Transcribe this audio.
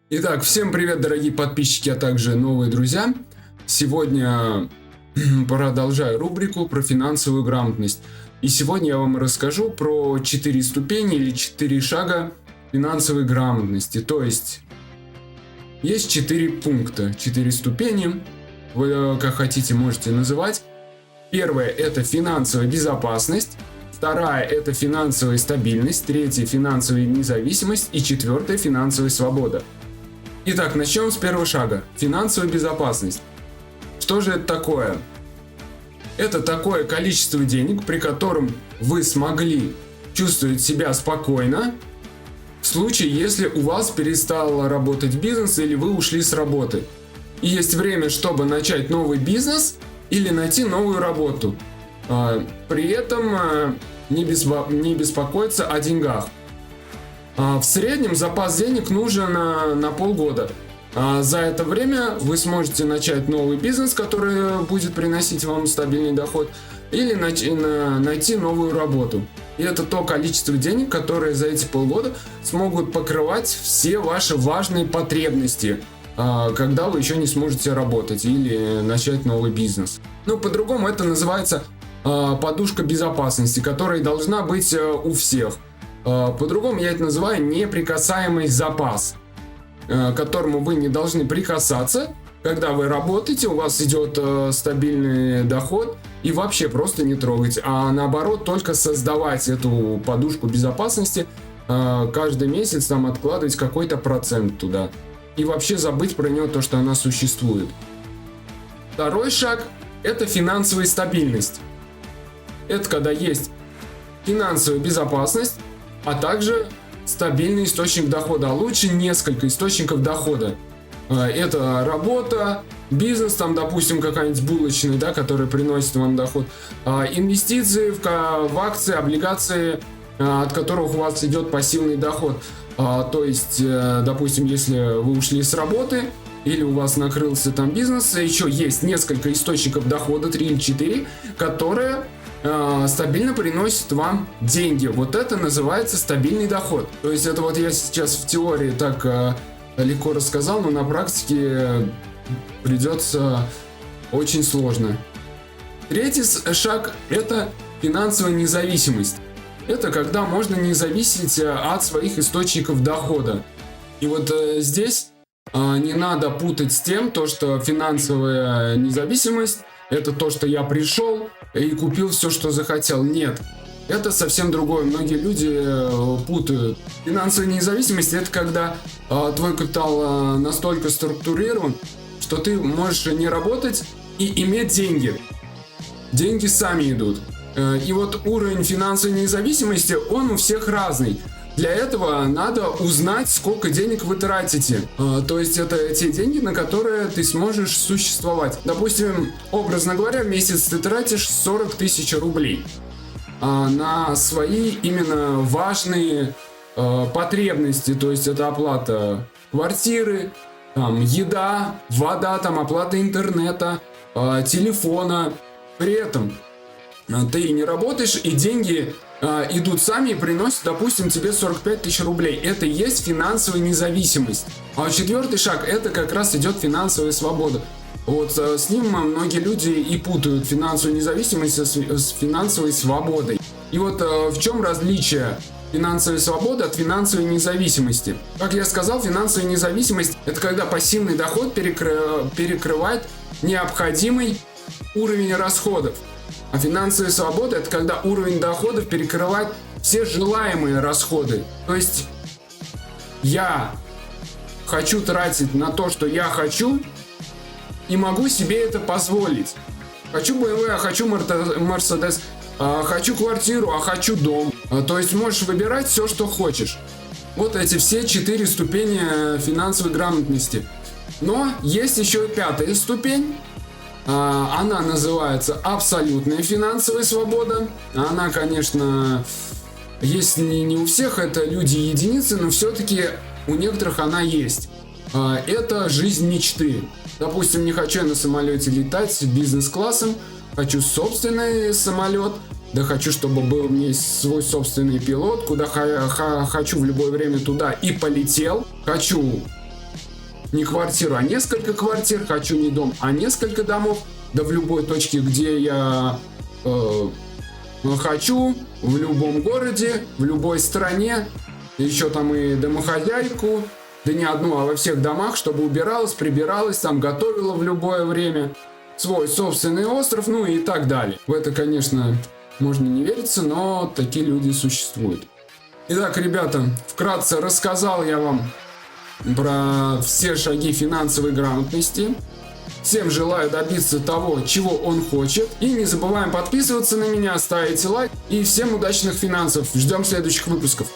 Итак, всем привет, дорогие подписчики, а также новые друзья. Сегодня продолжаю рубрику про финансовую грамотность. И сегодня я вам расскажу про 4 ступени или 4 шага финансовой грамотности. То есть 4 пункта, 4 ступени, вы как хотите можете называть. Первое — это финансовая безопасность. Вторая — это финансовая стабильность. Третья — финансовая независимость. И четвертая — финансовая свобода. Итак, начнем с первого шага. Финансовая безопасность. Что же это такое? Это такое количество денег, при котором вы смогли чувствовать себя спокойно в случае, если у вас перестал работать бизнес или вы ушли с работы. И есть время, чтобы начать новый бизнес или найти новую работу. При этом не беспокоиться о деньгах. В среднем запас денег нужен на полгода. За это время вы сможете начать новый бизнес, который будет приносить вам стабильный доход, или найти новую работу. И это то количество денег, которые за эти полгода смогут покрывать все ваши важные потребности, когда вы еще не сможете работать или начать новый бизнес. Ну, по-другому это называется подушка безопасности, которая должна быть у всех. По-другому я это называю неприкасаемый запас, к которому вы не должны прикасаться, когда вы работаете, у вас идет стабильный доход, и вообще просто не трогать, а наоборот только создавать эту подушку безопасности, каждый месяц там откладывать какой-то процент туда, и вообще забыть про нее, то, что она существует. Второй шаг — это финансовая стабильность. Это когда есть финансовая безопасность, а также стабильный источник дохода, а лучше несколько источников дохода. Это работа, бизнес, там, допустим, какая-нибудь булочная, да, которая приносит вам доход, инвестиции в акции, облигации, от которых у вас идет пассивный доход. То есть, допустим, если вы ушли с работы или у вас накрылся там бизнес, еще есть несколько источников дохода, 3 или 4, которые стабильно приносит вам деньги. Вот это называется стабильный доход. То есть это вот я сейчас в теории так легко рассказал, но на практике придется очень сложно. Третий шаг — это финансовая независимость. Это когда можно не зависеть от своих источников дохода. И вот здесь не надо путать с тем, что финансовая независимость — это то, что я пришел и купил все, что захотел. Нет, это совсем другое. Многие люди путают. Финансовая независимость — это когда твой капитал настолько структурирован, что ты можешь не работать и иметь деньги. Деньги сами идут. И вот уровень финансовой независимости, он у всех разный. Для этого надо узнать, сколько денег вы тратите. То есть это те деньги, на которые ты сможешь существовать. Допустим, образно говоря, в месяц ты тратишь 40 тысяч рублей на свои именно важные потребности. То есть это оплата квартиры, там, еда, вода, там, оплата интернета, телефона. При этом ты не работаешь, и деньги идут сами и приносят, допустим, тебе 45 тысяч рублей. Это и есть финансовая независимость. А четвертый шаг — это как раз идет финансовая свобода. Вот с ним многие люди и путают финансовую независимость с финансовой свободой. И вот в чем различие финансовой свободы от финансовой независимости? Как я сказал, финансовая независимость — это когда пассивный доход перекрывает необходимый уровень расходов. А финансовая свобода — это когда уровень доходов перекрывает все желаемые расходы. То есть я хочу тратить на то, что я хочу, и могу себе это позволить. Хочу BMW, а хочу Mercedes, хочу квартиру, а хочу дом. То есть можешь выбирать все, что хочешь. Вот эти все 4 ступени финансовой грамотности. Но есть еще и 5-я ступень. Она называется абсолютная финансовая свобода. Она, конечно, есть не у всех, это люди единицы, но все-таки у некоторых она есть. Это жизнь мечты. Допустим, не хочу я на самолете летать бизнес-классом, хочу собственный самолет, да хочу, чтобы был у меня свой собственный пилот, куда хочу в любое время туда и полетел. Хочу не квартиру, а несколько квартир, хочу не дом, а несколько домов, да в любой точке, где я хочу, в любом городе, в любой стране, еще там и домохозяйку, да не одну, а во всех домах, чтобы убиралась, прибиралась, там готовила в любое время, свой собственный остров, ну и так далее. В это, конечно, можно не вериться, но такие люди существуют. Итак, ребята, вкратце рассказал я вам про все шаги финансовой грамотности. Всем желаю добиться того, чего он хочет. И не забываем подписываться на меня, ставить лайк. И всем удачных финансов. Ждем следующих выпусков.